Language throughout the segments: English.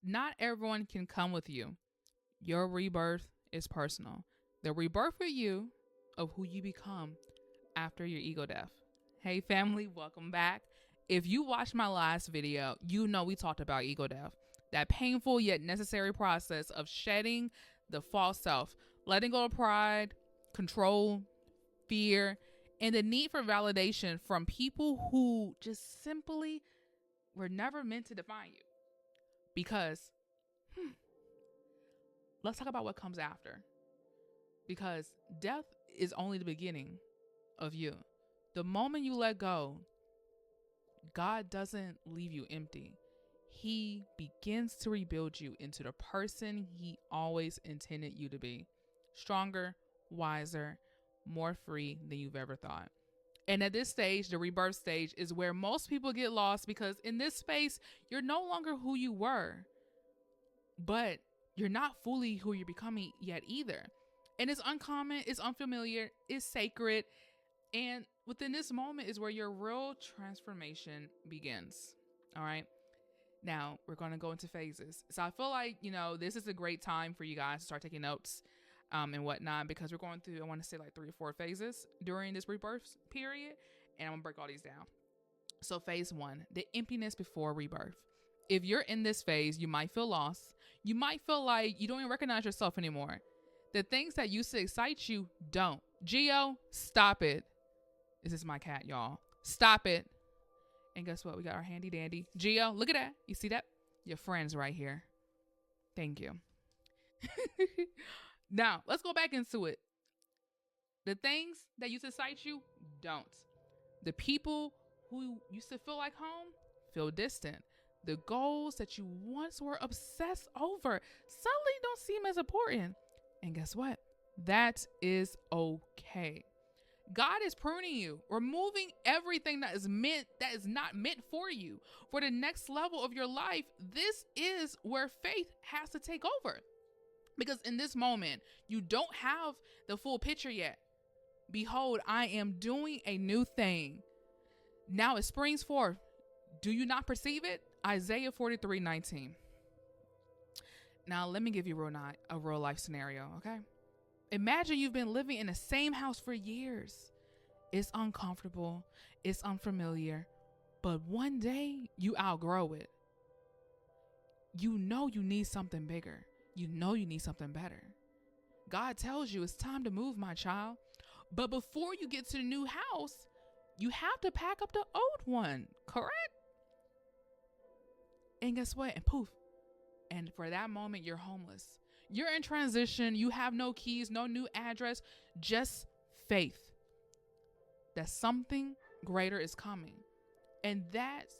Not everyone can come with you. Your rebirth is personal. The rebirth for you of who you become after your ego death. Hey family, welcome back. If you watched my last video, you know we talked about ego death. That painful yet necessary process of shedding the false self, letting go of pride, control, fear, and the need for validation from people who just simply were never meant to define you. Because, let's talk about what comes after. Because death is only the beginning of you. The moment you let go, God doesn't leave you empty. He begins to rebuild you into the person He always intended you to be. Stronger, wiser, more free than you've ever thought. And at this stage, the rebirth stage, is where most people get lost, because in this space, you're no longer who you were, but you're not fully who you're becoming yet either. And it's uncommon, it's unfamiliar, it's sacred. And within this moment is where your real transformation begins. All right. Now we're going to go into phases. So I feel like, this is a great time for you guys to start taking notes and whatnot, because we're going through, I want to say like 3 or 4 phases during this rebirth period. And I'm going to break all these down. So phase 1, the emptiness before rebirth. If you're in this phase, you might feel lost. You might feel like you don't even recognize yourself anymore. The things that used to excite you don't. Geo, stop it. This is my cat, y'all. Stop it. And guess what? We got our handy dandy. Geo, look at that. You see that? Your friend's right here. Thank you. Now, let's go back into it. The things that used to excite you don't. The people who used to feel like home feel distant. The goals that you once were obsessed over suddenly don't seem as important. And guess what? That is okay. God is pruning you, removing everything that is not meant for you. For the next level of your life, this is where faith has to take over. Because in this moment, you don't have the full picture yet. Behold, I am doing a new thing. Now it springs forth. Do you not perceive it? Isaiah 43:19. Now let me give you a real life scenario, okay? Imagine you've been living in the same house for years. It's uncomfortable, it's unfamiliar, but one day you outgrow it. You know you need something bigger. You know you need something better. God tells you it's time to move, my child. But before you get to the new house, you have to pack up the old one, correct? And guess what? And poof. And for that moment, you're homeless. You're in transition. You have no keys, no new address, just faith that something greater is coming. And that's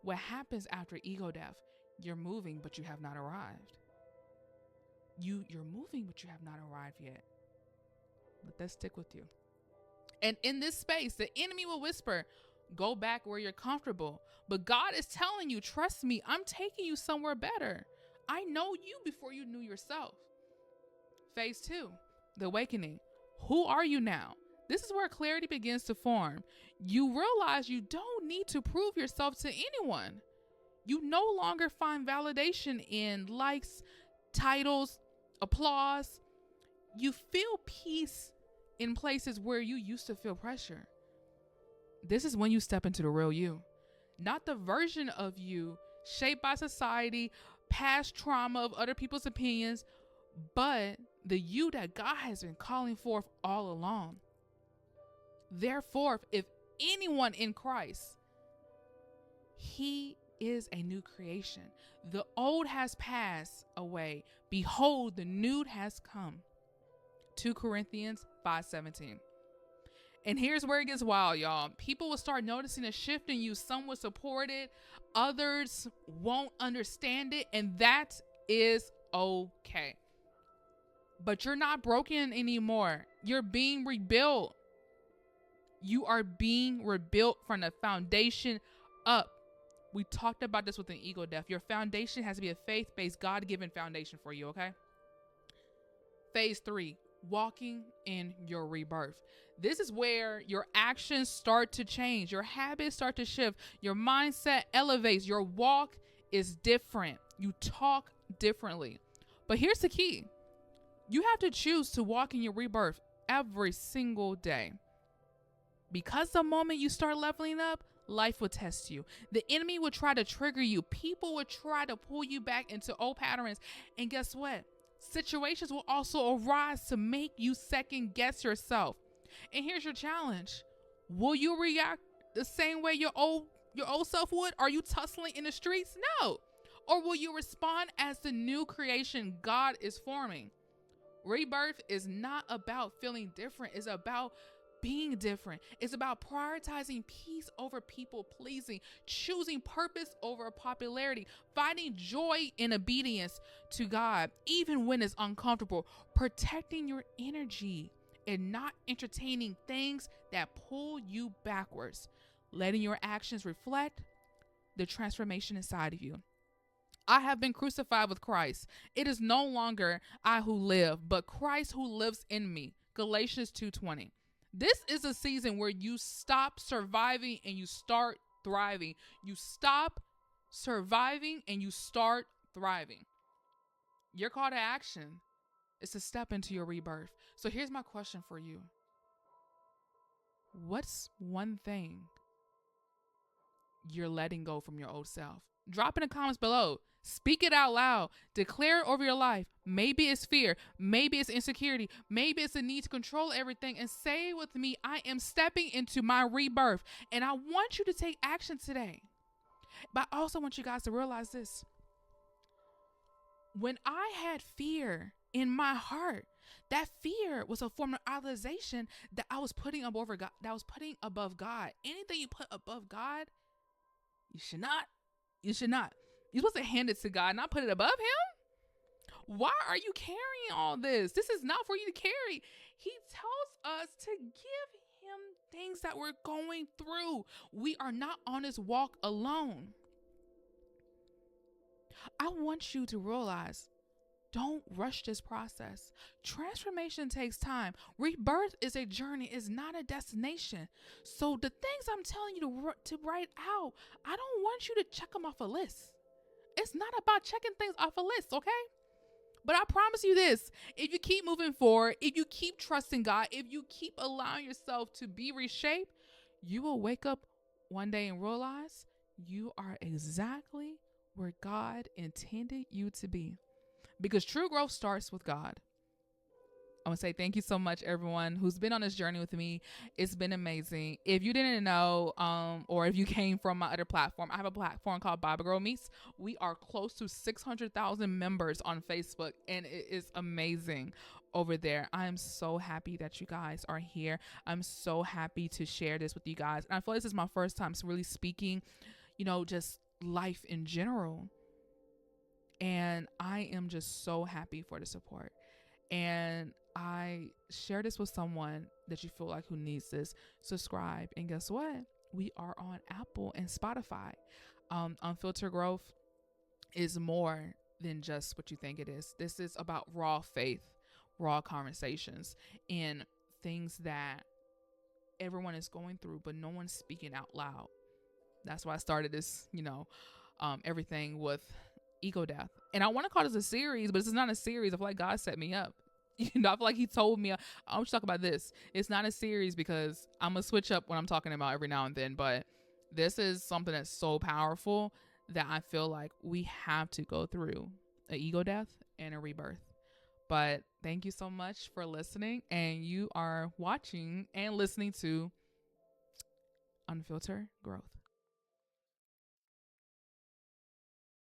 what happens after ego death. You're moving, but you have not arrived. You're moving, but you have not arrived yet. Let that stick with you. And in this space, the enemy will whisper, go back where you're comfortable. But God is telling you, trust me, I'm taking you somewhere better. I know you before you knew yourself. Phase 2, the awakening. Who are you now? This is where clarity begins to form. You realize you don't need to prove yourself to anyone. You no longer find validation in likes, titles, applause. You feel peace in places where you used to feel pressure. This is when you step into the real you, not the version of you shaped by society, past trauma of other people's opinions, but the you that God has been calling forth all along. Therefore, if anyone in Christ, He is a new creation. The old has passed away. Behold, the new has come. 2 Corinthians 5:17. And here's where it gets wild, y'all. People will start noticing a shift in you. Some will support it. Others won't understand it. And that is okay. But you're not broken anymore. You're being rebuilt. You are being rebuilt from the foundation up. We talked about this with an ego death. Your foundation has to be a faith-based, God-given foundation for you, okay? Phase 3, walking in your rebirth. This is where your actions start to change. Your habits start to shift. Your mindset elevates. Your walk is different. You talk differently. But here's the key. You have to choose to walk in your rebirth every single day. Because the moment you start leveling up, life will test you. The enemy will try to trigger you. People will try to pull you back into old patterns. And guess what? Situations will also arise to make you second guess yourself. And here's your challenge. Will you react the same way your old self would? Are you tussling in the streets? No. Or will you respond as the new creation God is forming? Rebirth is not about feeling different. It's about being different. It's about prioritizing peace over people pleasing, choosing purpose over popularity, finding joy in obedience to God, even when it's uncomfortable, protecting your energy and not entertaining things that pull you backwards, letting your actions reflect the transformation inside of you. I have been crucified with Christ. It is no longer I who live, but Christ who lives in me. Galatians 2:20. This is a season where you stop surviving and you start thriving. You stop surviving and you start thriving. Your call to action is to step into your rebirth. So here's my question for you. What's one thing you're letting go from your old self? Drop in the comments below. Speak it out loud. Declare it over your life. Maybe it's fear. Maybe it's insecurity. Maybe it's a need to control everything. And say with me, I am stepping into my rebirth. And I want you to take action today. But I also want you guys to realize this. When I had fear in my heart, that fear was a form of idolization that I was putting above God. Anything you put above God, you should not. You're supposed to hand it to God, not put it above him. Why are you carrying all this? This is not for you to carry. He tells us to give him things that we're going through. We are not on this walk alone. I want you to realize, don't rush this process. Transformation takes time. Rebirth is a journey, it's not a destination. So the things I'm telling you to write out, I don't want you to check them off a list. It's not about checking things off a list, okay? But I promise you this, if you keep moving forward, if you keep trusting God, if you keep allowing yourself to be reshaped, you will wake up one day and realize you are exactly where God intended you to be. Because true growth starts with God. I want to say thank you so much, everyone who's been on this journey with me. It's been amazing. If you didn't know, or if you came from my other platform, I have a platform called Bible Girl Meets. We are close to 600,000 members on Facebook, and it is amazing over there. I am so happy that you guys are here. I'm so happy to share this with you guys. And I feel like this is my first time really speaking, just life in general. And I am just so happy for the support. And I share this with someone that you feel like who needs this. Subscribe. And guess what? We are on Apple and Spotify. Unfiltered Growth is more than just what you think it is. This is about raw faith, raw conversations, and things that everyone is going through, but no one's speaking out loud. That's why I started this, everything with ego death. And I want to call this a series, but this is not a series. I feel like God set me up. I feel like he told me, I want you to talk about this. It's not a series because I'm going to switch up what I'm talking about every now and then. But this is something that's so powerful that I feel like we have to go through an ego death and a rebirth. But thank you so much for listening. And you are watching and listening to Unfiltered Growth.